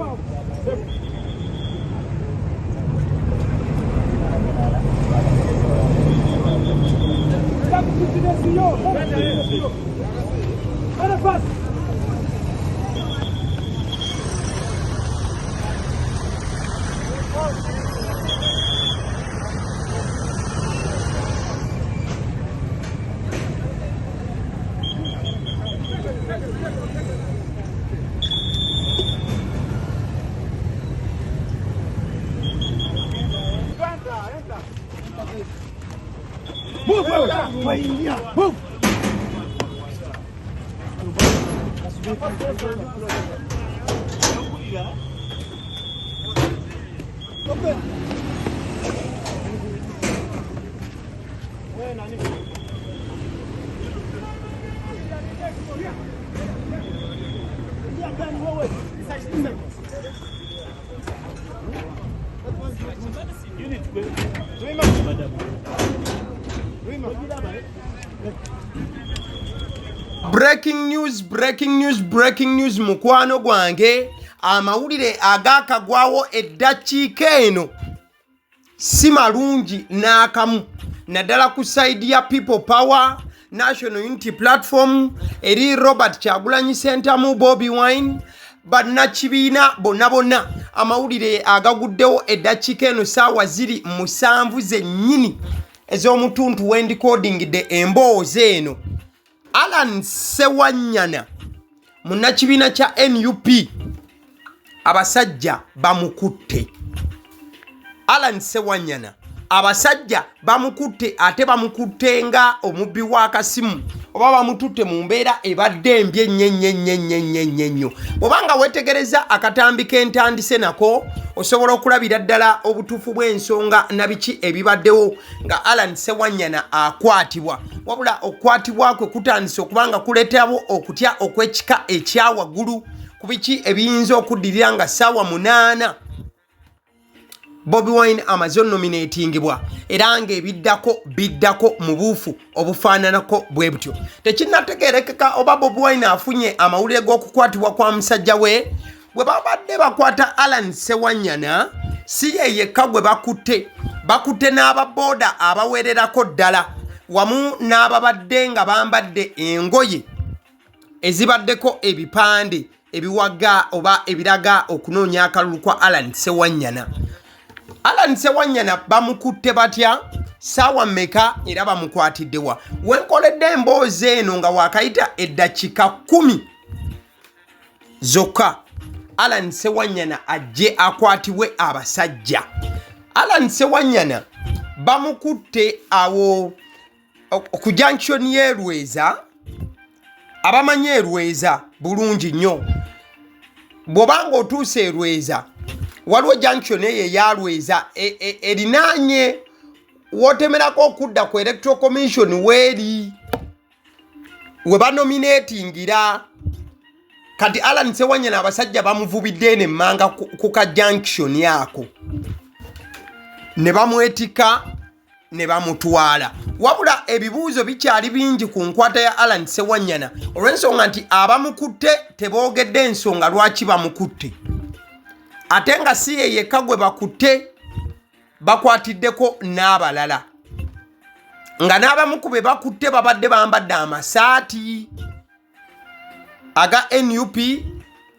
Move! Breaking news mukwano gwange amawulire agakagwawo eddakiika eno si malungi n'akamu naddala ku side ya People Power National Unity Platform eri Robert Kyagulanyi Center mu Bobi Wine bannakibiina bonna amawulire agaguddewo eddakiika eno saawa ziri 7 zennyini ez'omutuntu wendicodingidde emboozi eno. Allan Sewanyana munnakibiina kya NUP abasajja bamukutte. Allan Sewanyana abasajja bamukutte, ate bamukutte nga omubbi w'akasimu oba bamututte mu mbeera ebadde mbi ennyo. Bw'obanga weetegereza akatambi k'entandise nako osobola okulabira ddala obutuufu bw'ensonga na biki ebibaddewo nga Allan Sewanyana akwatibwa. Wabula okukwatibwa kwe kutandise okubanga kuleeterawo okutya okw'ekika ekya waggulu ku biki ebiyinza okuddirira nga ssaawa 8 Bobi Wine amaze nominatingibwa era ng'ebiddako mu buufu obufaananako bwe butyo. Tekinnategeerekeka oba Bobi Wine afunye amawulire g'okukwatibwa kwa musajja we. Bwe babadde bakwata Allan Sewanyana si ye yekka gwe bakutte n'ababooda abawererako ddala wamu n'ababadde nga bambadde engoye ezibaddeko ebipande ebiwaga oba ebiraga okunoonya akalulu kwa Allan Sewanyana. Allan Sewanyana bamukutte batya, saawa mmeka era bamukwatiddewa? Wenkoledde emboozi eno nga wakayita eddakiika 10 zokka Allan Sewanyana ajje akwatibwe abasajja. Allan Sewanyana bamukutte awo ku junction y'e Lweza. Abamanyi e Lweza bulungi nnyo, bw'obanga otuuse e Lweza waliwo junction eyo eya Lweza erinaanye wootemerako okudda ku Electoral Commission weeri we banominatingira. Kati Allan Sewanyana abasajja bamuvubidde n'emmanga ku ka junction yako ne bamwetika ne bamutwala. Wabula ebibuuzo bikyali bingi ku nkwata ya Allan Sewanyana olw'ensonga nti abamukutte teboogedde ensonga lwaki bamukutte. Ate nga si ye yekka gwe bakutte, bakwatiddeko n'abalala nga n'abamu ku be bakutte babadde bambadde amasaati aga NUP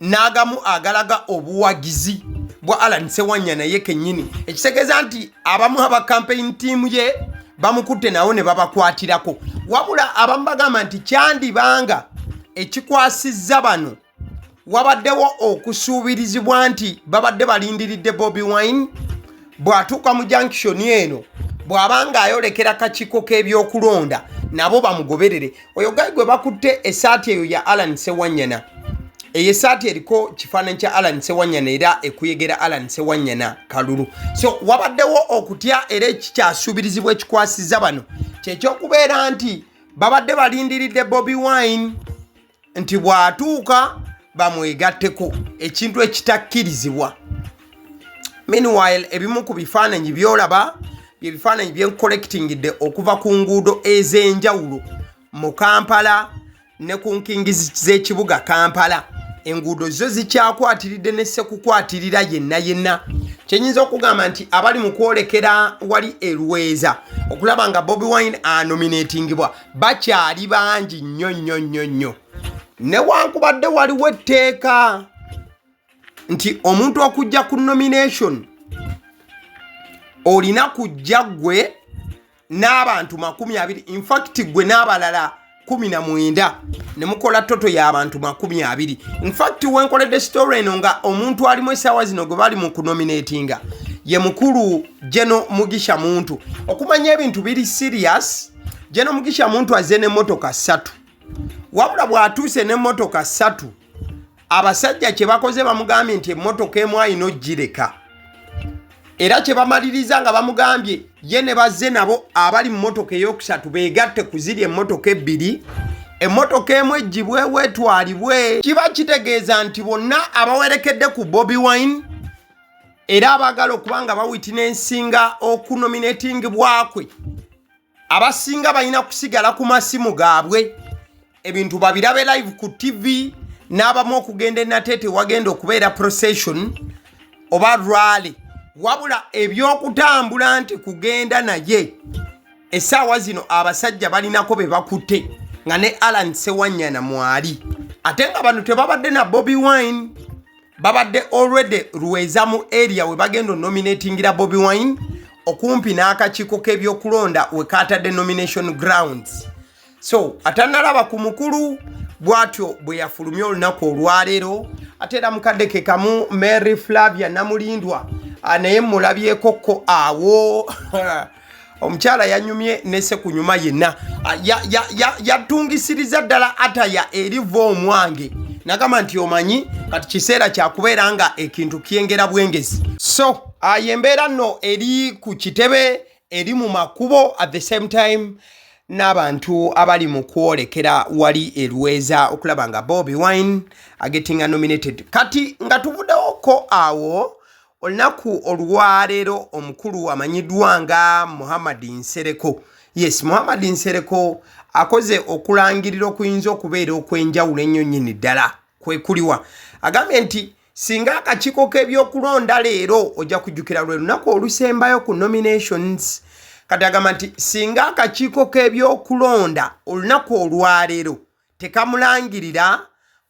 n'agamu agalaga obuwagizi bwa Allan Sewanyana ye kennyini. Ekitegeeza nti abamu aba campaign team ye bamukutte nawo ne babakwatirako. Wabula abamu bagamba nti kyandibanga ekikwasizza bano wabaddewo okusuubirizibwa nti babadde balindiridde Bobi Wine bw'atuuka mu junction eno bw'abanga ayolekera kakiiko k'ebyokulonda nabo bamugoberere. Oyo gayi gwe bakutte esaati eyo ya Allan Sewanyana. Eyo esaati eriko kifaananyi kya Allan Sewanyana era ekuyegera Allan Sewanyana kalulu. So wabaddewo okutya era ekikyasuubirizibwa ekikwasizza bano kyekyokubeera nti babadde balindiridde Bobi Wine nti bw'atuuka bamwegatteko, ekintu ekitakkirizibwa. Meanwhile ebimu ku bifaananyi byolaba bye bifaananyi byencollectingidde okuva ku nguudo ez'enjawulo mu Kampala ne ku nkingizi z'ekibuga Kampala enguudo zo zikyakwatiride ne sekukwatirira yenna kyenyinza okugamba nti abali mu kwolekera wali Lweza okulaba nga Bobi Wine anominatingibwa bakyali bangi nnyo newankubadde waliwo etteeka nti omuntu okujja ku nomination olina kujja gwe n'abantu 20 in fact gwe n'abalala 19 ne mukola toto y'abantu 20 in fact wenkoledde story eno nga omuntu alimu essaawa zino gwe bali mu kunominatinga ye mukulu Jeno Mugisha Muntu okumanya ebintu biri serious. Jeno Mugisha Muntu azze n'emmotoka 3 wabula bw'atuuse n'emmotoka 3 abasajja kye bakoze bamugambye nti emmotoka emu ayina ogireka era kye bamaliriza nga bamugambye ye ne bazze nabo abali mu mmotoka eyokusatu beegatte ku ziri emmotoka 2 emmotoka emu eggibwewo etwalibwe. Kiba kitegeeza nti bonna abawerekedde ku Bobi Wine era abaagala okuba nga bawitinensinga okunominatingibwakwe abasinga balina kusigala ku masimu gaabwe ebintu babirabe live ku TV n'abamu okugenda enatete wagenda okubeera procession oba rally wabula ebyokutambula nti kugenda naye essaawa zino abasajja balinako be bakutte nga ne Allan Sewanyana mwali ate nga bano tebabadde na Bobi Wine babadde already Lweza mu area we bagenda nominatingira Bobi Wine okumpi n'akakiiko k'ebyokulonda we kaatadde nomination grounds. So atanalaba ku mukulu bwatyo bwe yafulumya olunaku olwaleero ate era mukadde ke kamu Mary Flavia Namulindwa naye mulabyekokko awo omukyala yanyumye nese kunyuma yenna yatungisiriza ddala ataya eriva omwange nagamba nti omanyi kati kiseera kyakubeera nga ekintu kiyengera bwengezi. So ayembeera nno eri ku kitebe eri mu makubo at the same time n'abantu abali mu kwolekera wali Lweza okulaba nga Bobi Wine agetinga nominated. Kati nga tuvuddeko awo olunaku olwaleero omukulu amanyiddwa nga Muhammad Nsereko. Yes, Muhammad Nsereko akoze okulangirira okuyinza okubeera okwenjawulo ennyo nnyini ddala kwekuliwa. Agambye nti singa akakiiko k'ebyokulonda leero ojja kujjukira lwe lunaku olusembayo ku nominations. Kati agamba nti singa akakiiko k'ebyokulonda olunaku olwaleero tekamulangirira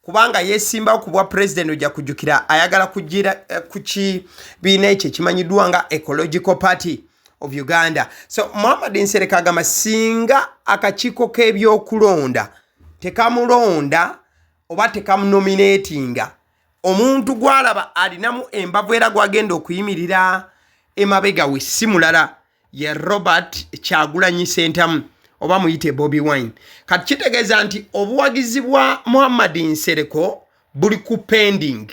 kubanga yesimbawo ku bwa president ojja kujjukira ayagala kugira ku kibiina ekyo ekimanyiddwa nga Ecological Party of Uganda. So Muhammad Nsereko agamba singa akakiiko k'ebyokulonda tekamulonda oba tekamunominatinga omuntu gwalaba alinamu embavu era gwagenda okuyimirira emabega we si mulala ye Robert Kyagulanyi Ssentamu oba muyite Bobi Wine. Kati kitegeeza nti obuwagizi bwa Muhammad Nsereko buli ku pending.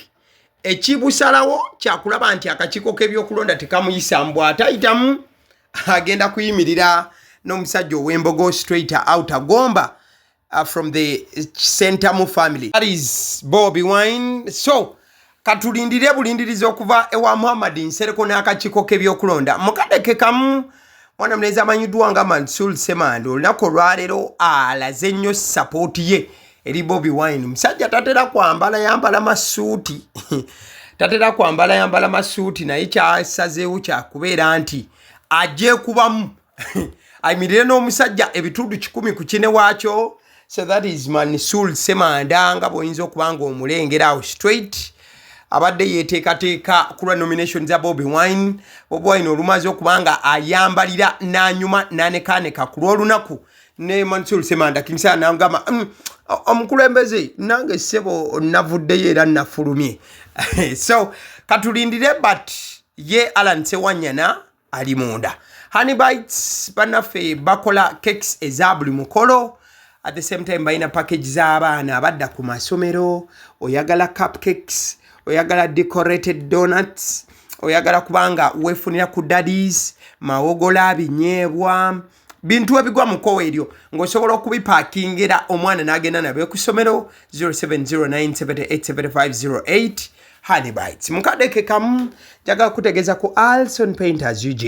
Ekibusalawo kyakulaba nti akakiiko k'ebyokulonda tekamuyisa mbw'atayitamu agenda kuyimirira n'omusajja ow'embogo straight out agomba from the Ssentamu family. That is Bobi Wine. So katulindire bulindiriza okuva ewa Muhammad Nsereko n'akakiiko k'ebyokulonda. Mukadde ke kamu mwana mleza amanyiddwa nga Mansul Semando olunaku olwaleero alaze nnyo support ye eri Bobi Wine. Musajja tatera kwambala yambala masuuti tatera kwambala yambala masuuti naye kyasazeewo kyakubeera nti ajje kubamu ayimirire n'omusajja ebitundu 10 ku kine waakyo. So that is Mansul Semanda nga bw'oyinza okuba nga omulengera awo straight abadde yeteekateeka kulwa nomination za Bobi Wine. Bobi Wine olumaze okuba nga ayambalira n'anyuma n'anekaaneka ku lw'olunaku ne Mansul Semanda kimisana n'agamba omukulembeze nange ssebo navuddeyo era nafulumye. So katulindire but ye Allan Sewanyana ali munda. Honey Bites bannaffe bakola cakes eza buli mukolo. At the same time balina package z'abaana abadda ku masomero. Oyagala cupcakes, oyagala decorated donuts, oyagala kubanga wefunira ku daddies, mawogola, binyeebwa, bintu ebigwa mu kkowa eryo ng'osobola okubipaakingera omwana n'agenda nabyo ku ssomero. 0709787508 Honey Bites. Mukadde ke kamu njagala kutegeeza ku Alson Painters UJ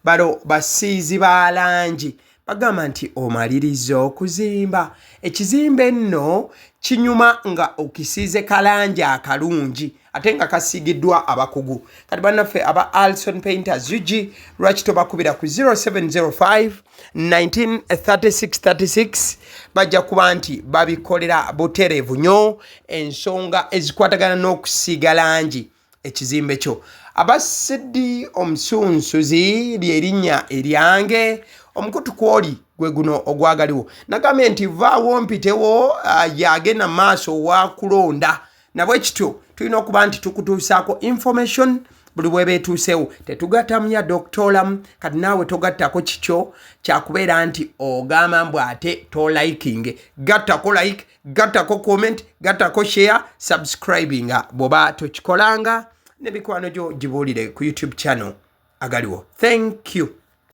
balo basiizi ba langi bagamba nti omaliriza okuzimba ekizimbe nno kinyuma nga okisiize kalanja akalungi ate nga kasiigiddwa abakugu kati bannaffe aba Alson Painters UG lwaki tobakubira ku 0705 193636 bajja kuba nti babikolera butereevu nnyo ensonga ezikwatagana n'okusiiga langi ekizimbe kyo abasidi omusunsuzi lyerinnya eryange omukutu kwoli gwe guno ogwagaliwo nagambye nti vaawo mpitewo yagenda maaso wa kulonda nabwe kityo tulina okuba nti tukutuusaako information buli bweba etuusewo tetugattamu ya dokitolamu kati naawe togattako kikyo kyakubeera nti ogamba mbw ate tolikinge gattako like gattako comment gattako share subscribinga bw'oba tokikolanga n'emikwano gyo gibuulire ku YouTube channel Agaliwo. Thank you.